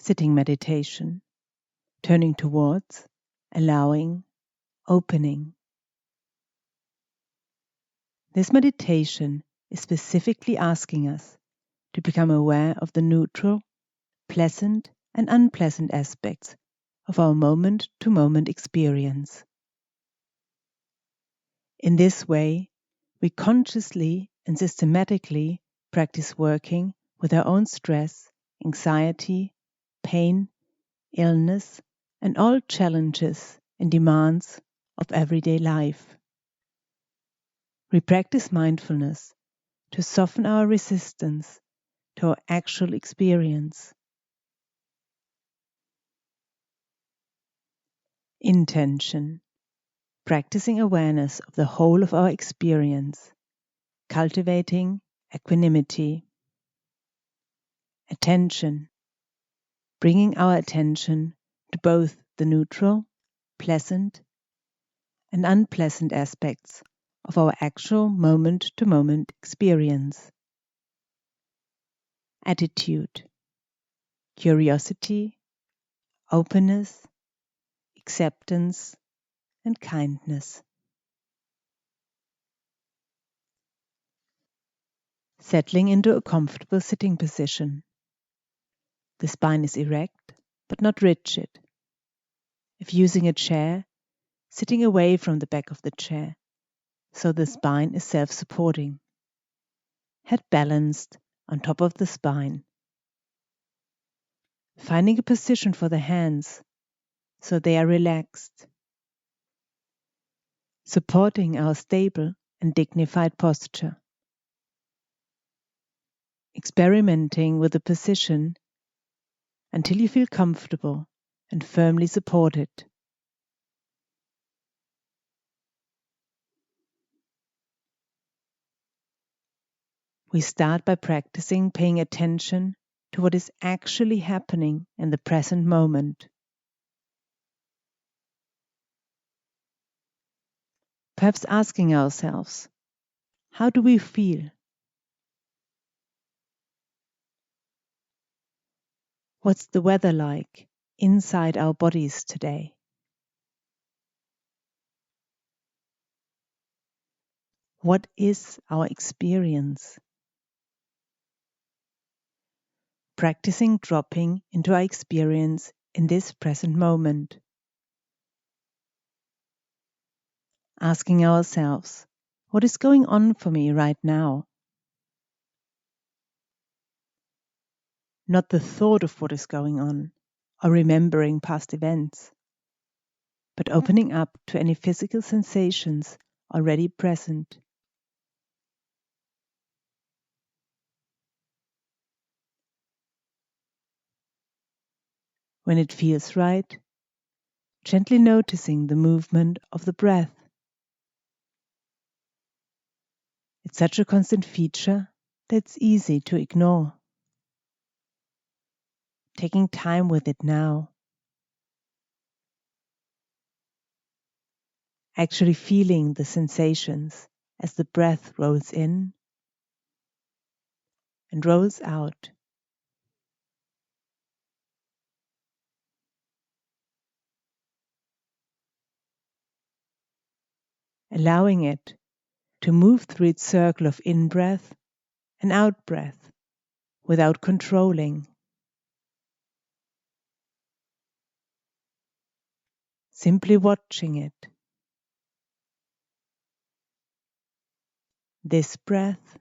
sitting meditation, turning towards, allowing, opening. This meditation is specifically asking us to become aware of the neutral, pleasant and unpleasant aspects of our moment-to-moment experience. In this way, we consciously and systematically practice working with our own stress, anxiety, pain, illness, and all challenges and demands of everyday life. We practice mindfulness to soften our resistance to our actual experience. Intention: practicing awareness of the whole of our experience, cultivating equanimity. Attention: bringing our attention to both the neutral, pleasant, and unpleasant aspects of our actual moment-to-moment experience. Attitude: curiosity, openness, acceptance, and kindness. Settling into a comfortable sitting position. The spine is erect, but not rigid. If using a chair, sitting away from the back of the chair, so the spine is self-supporting. Head balanced on top of the spine. Finding a position for the hands, so they are relaxed. Supporting our stable and dignified posture. Experimenting with the position until you feel comfortable and firmly supported. We start by practicing paying attention to what is actually happening in the present moment. Perhaps asking ourselves, how do we feel? What's the weather like inside our bodies today? What is our experience? Practicing dropping into our experience in this present moment. Asking ourselves, what is going on for me right now? Not the thought of what is going on or remembering past events, but opening up to any physical sensations already present. When it feels right, gently noticing the movement of the breath. It's such a constant feature that it's easy to ignore. Taking time with it now. Actually feeling the sensations as the breath rolls in and rolls out. Allowing it to move through its circle of in-breath and out-breath without controlling. Simply watching it. This breath,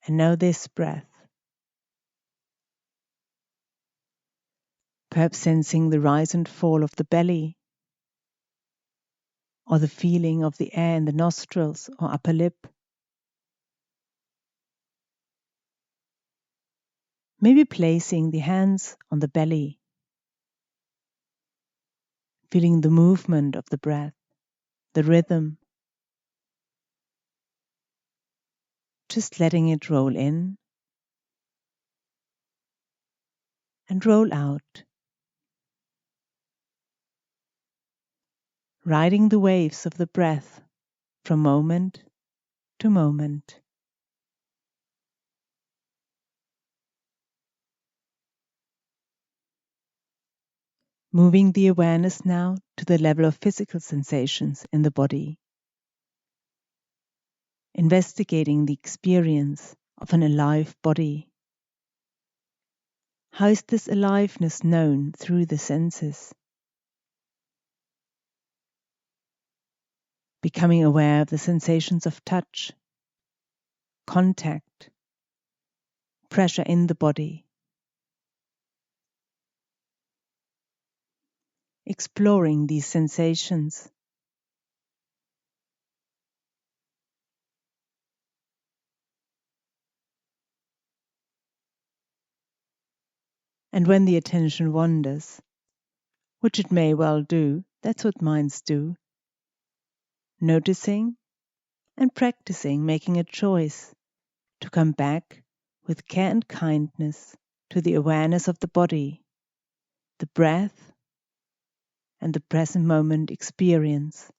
and now this breath. Perhaps sensing the rise and fall of the belly, or the feeling of the air in the nostrils or upper lip. Maybe placing the hands on the belly, feeling the movement of the breath, the rhythm. Just letting it roll in and roll out. Riding the waves of the breath from moment to moment. moving the awareness now to the level of physical sensations in the body, investigating the experience of an alive body. How is this aliveness known through the senses? Becoming aware of the sensations of touch, contact, pressure in the body. Exploring these sensations. And when the attention wanders, which it may well do, that's what minds do, noticing and practicing making a choice to come back with care and kindness to the awareness of the body, the breath, and the present moment experience.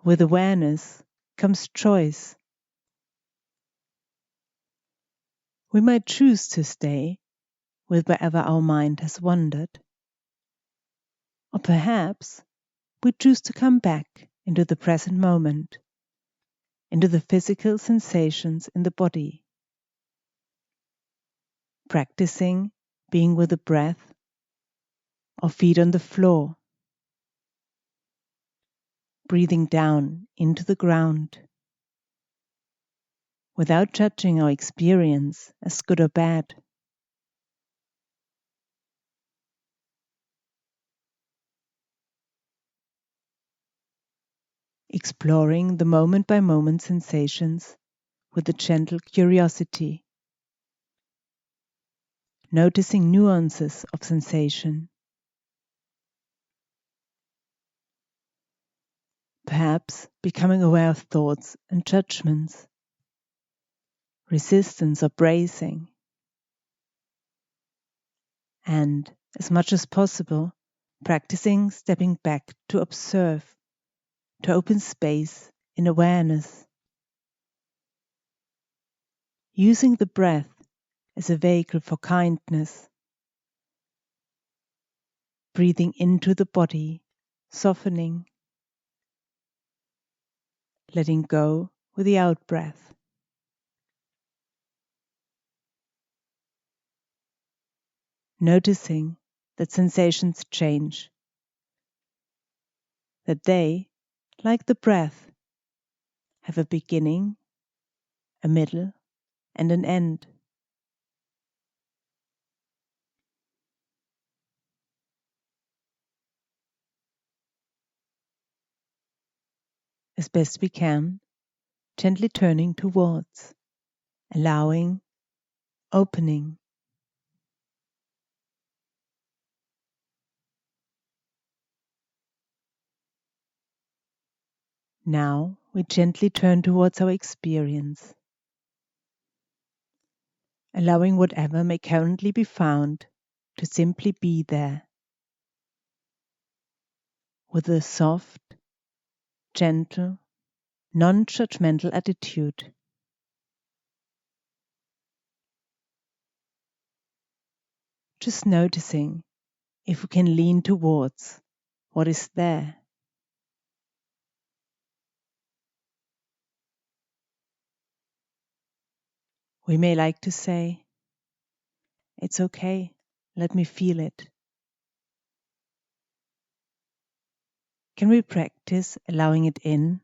With awareness comes choice. We might choose to stay with wherever our mind has wandered, or perhaps we choose to come back into the present moment, into the physical sensations in the body, practicing being with the breath or feet on the floor, breathing down into the ground, without judging our experience as good or bad. Exploring the moment-by-moment sensations with a gentle curiosity, noticing nuances of sensation, perhaps becoming aware of thoughts and judgments, resistance or bracing, and, as much as possible, practicing stepping back to observe, to open space in awareness, using the breath as a vehicle for kindness, breathing into the body, softening, letting go with the out-breath. Noticing that sensations change, that they, like the breath, have a beginning, a middle, and an end. As best we can, gently turning towards, allowing, opening. Now we gently turn towards our experience, allowing whatever may currently be found to simply be there, with a soft, gentle, non-judgmental attitude. Just noticing if we can lean towards what is there. We may like to say, "It's okay, let me feel it." Can we practice allowing it in?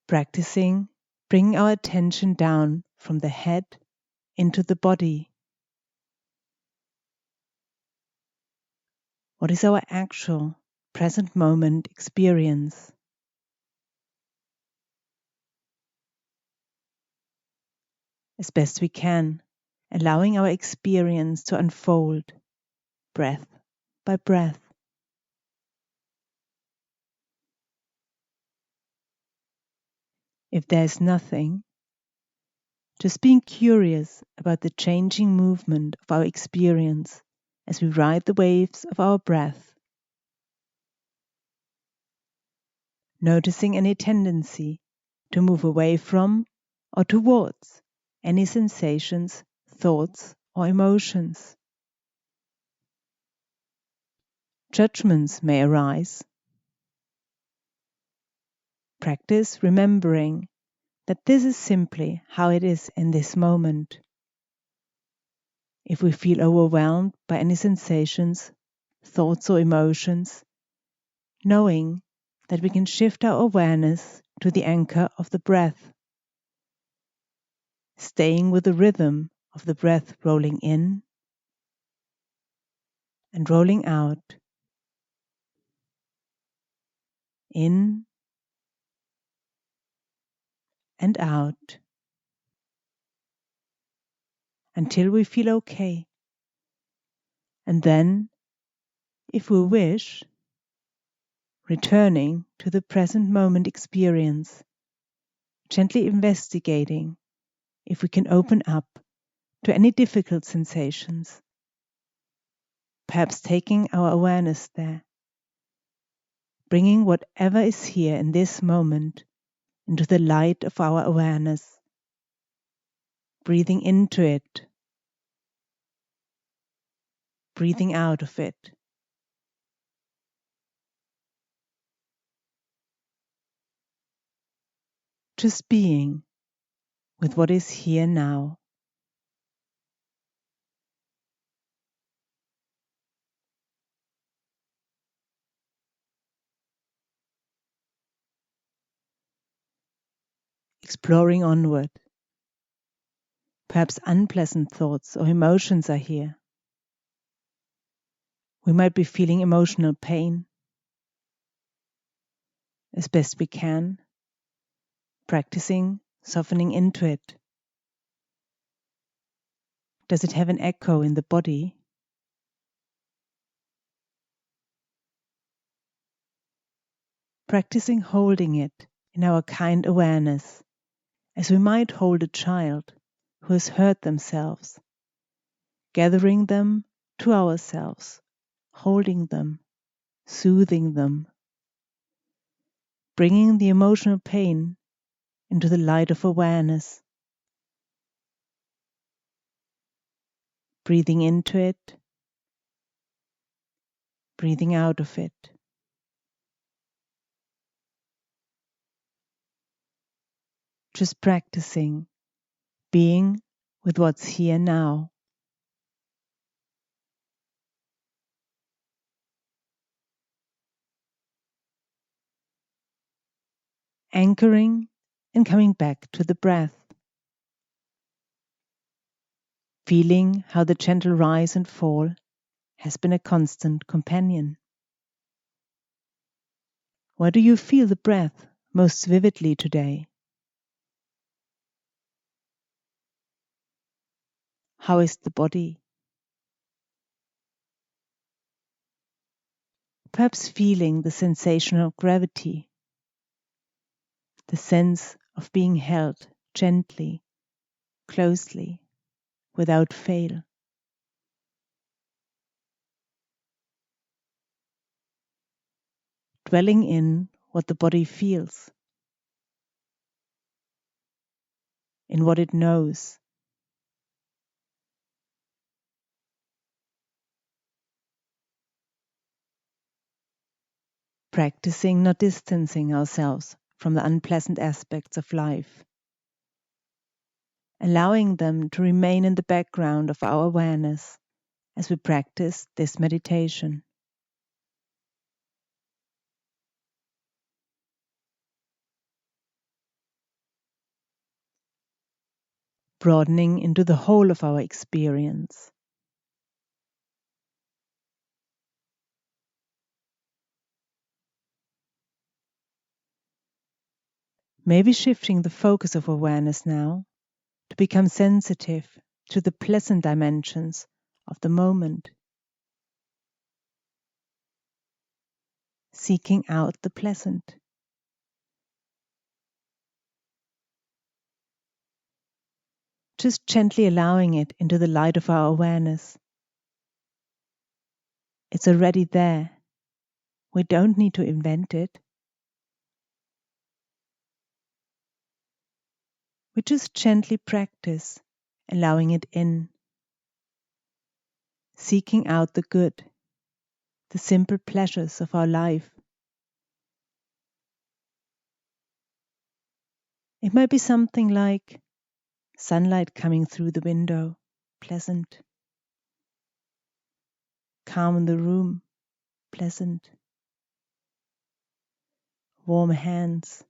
Practicing bringing our attention down from the head into the body. What is our actual present moment experience? As best we can, allowing our experience to unfold, breath by breath. If there's nothing, just being curious about the changing movement of our experience as we ride the waves of our breath, noticing any tendency to move away from or towards any sensations, thoughts, or emotions. Judgments may arise. Practice remembering that this is simply how it is in this moment. If we feel overwhelmed by any sensations, thoughts, or emotions, knowing that we can shift our awareness to the anchor of the breath, staying with the rhythm of the breath rolling in and rolling out, in and out, until we feel okay. And then, if we wish, returning to the present moment experience, gently investigating if we can open up to any difficult sensations, perhaps taking our awareness there, bringing whatever is here in this moment into the light of our awareness, breathing into it, breathing out of it. Just being with what is here now. Exploring onward. Perhaps unpleasant thoughts or emotions are here. We might be feeling emotional pain. As best we can, practicing softening into it. Does it have an echo in the body? Practicing holding it in our kind awareness, as we might hold a child who has hurt themselves, gathering them to ourselves, holding them, soothing them, bringing the emotional pain into the light of awareness, breathing into it, breathing out of it. Just practicing being with what's here now. Anchoring and coming back to the breath. Feeling how the gentle rise and fall has been a constant companion. Where do you feel the breath most vividly today? How is the body? Perhaps feeling the sensation of gravity, the sense of being held gently, closely, without fail. Dwelling in what the body feels, in what it knows. Practicing not distancing ourselves from the unpleasant aspects of life, allowing them to remain in the background of our awareness as we practice this meditation. Broadening into the whole of our experience. Maybe shifting the focus of awareness now to become sensitive to the pleasant dimensions of the moment. Seeking out the pleasant. Just gently allowing it into the light of our awareness. It's already there. We don't need to invent it. We just gently practice allowing it in, seeking out the good, the simple pleasures of our life. It might be something like sunlight coming through the window, pleasant. Calm in the room, pleasant. Warm hands,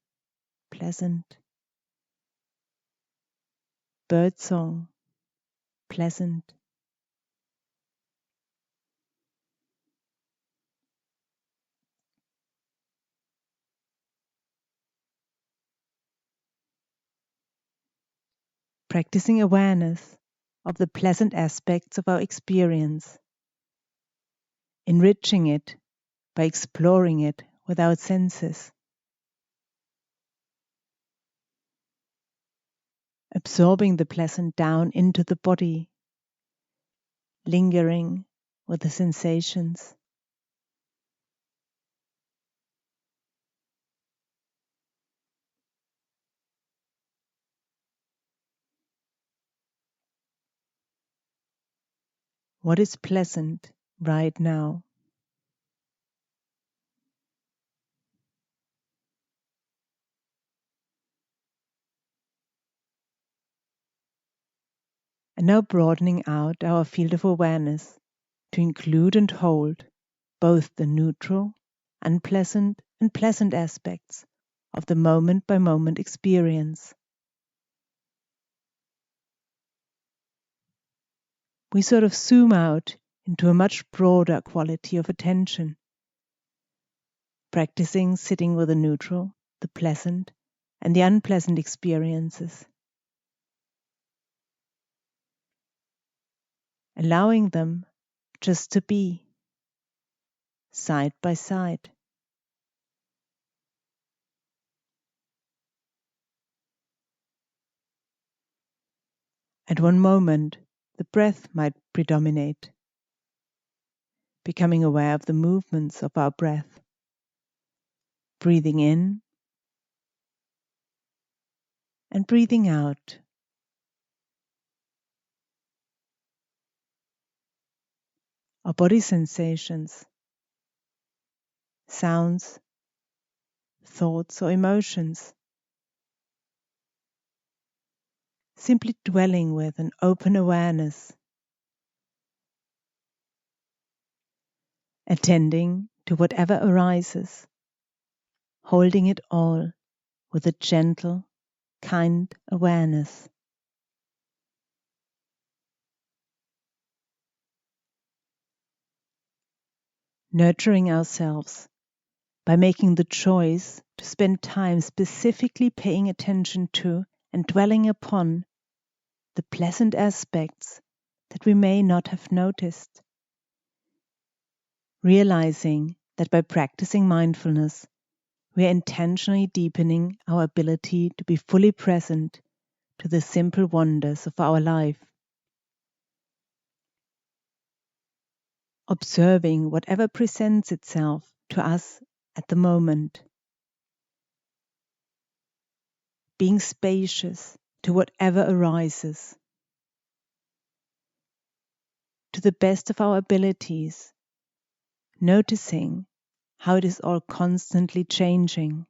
pleasant. Birdsong, pleasant. Practicing awareness of the pleasant aspects of our experience, enriching it by exploring it with our senses, absorbing the pleasant down into the body, lingering with the sensations. What is pleasant right now? And now broadening out our field of awareness to include and hold both the neutral, unpleasant, and pleasant aspects of the moment by moment experience. We sort of zoom out into a much broader quality of attention, practicing sitting with the neutral, the pleasant, and the unpleasant experiences, allowing them just to be, side by side. At one moment, the breath might predominate, becoming aware of the movements of our breath, breathing in and breathing out. Our body sensations, sounds, thoughts or emotions, simply dwelling with an open awareness, attending to whatever arises, holding it all with a gentle, kind awareness. Nurturing ourselves by making the choice to spend time specifically paying attention to and dwelling upon the pleasant aspects that we may not have noticed. Realizing that by practicing mindfulness, we are intentionally deepening our ability to be fully present to the simple wonders of our life. Observing whatever presents itself to us at the moment. Being spacious to whatever arises. To the best of our abilities, noticing how it is all constantly changing,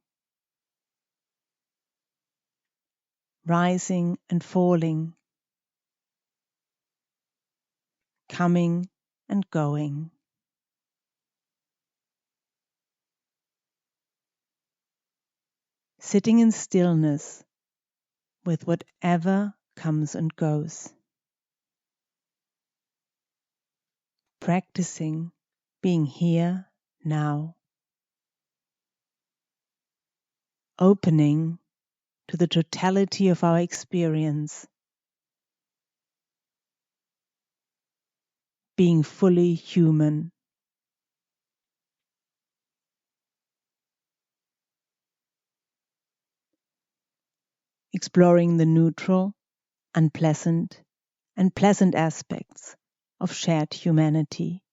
rising and falling, coming and going. Sitting in stillness with whatever comes and goes. Practicing being here now. Opening to the totality of our experience. Being fully human. Exploring the neutral, unpleasant, and pleasant aspects of shared humanity.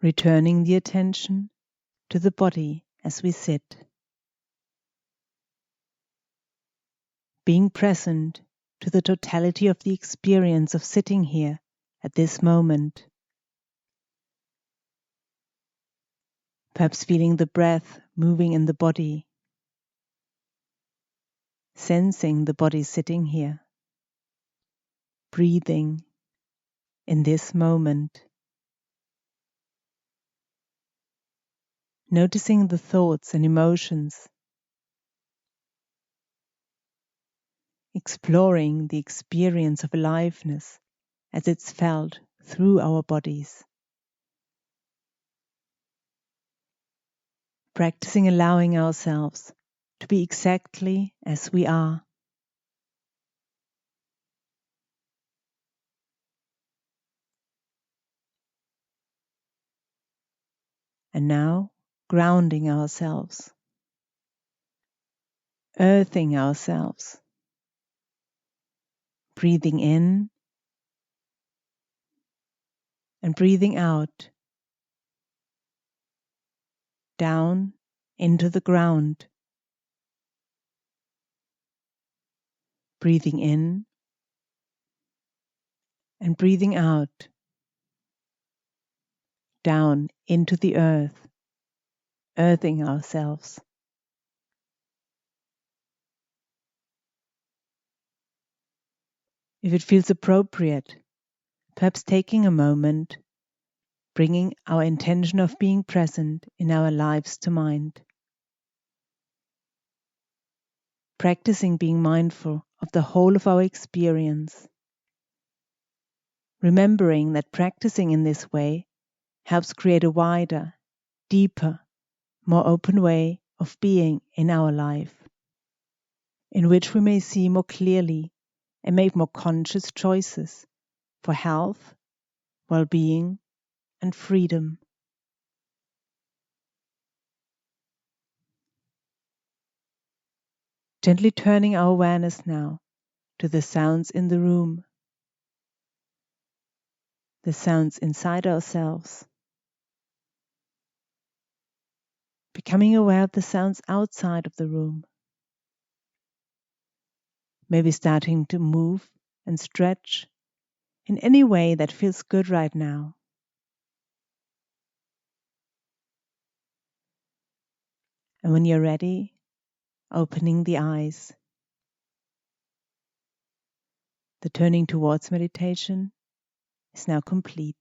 returning the attention to the body as we sit, being present to the totality of the experience of sitting here at this moment, perhaps feeling the breath moving in the body, sensing the body sitting here, breathing in this moment, noticing the thoughts and emotions, exploring the experience of aliveness as it's felt through our bodies, practicing allowing ourselves to be exactly as we are. And now, grounding ourselves, earthing ourselves, breathing in and breathing out, down into the ground, breathing in and breathing out, down into the earth, earthing ourselves. If it feels appropriate, perhaps taking a moment, bringing our intention of being present in our lives to mind. Practicing being mindful of the whole of our experience. Remembering that practicing in this way helps create a wider, deeper, more open way of being in our life, in which we may see more clearly and make more conscious choices for health, well-being, and freedom. Gently turning our awareness now to the sounds in the room, the sounds inside ourselves, becoming aware of the sounds outside of the room, maybe starting to move and stretch in any way that feels good right now. And when you're ready, opening the eyes. The turning towards meditation is now complete.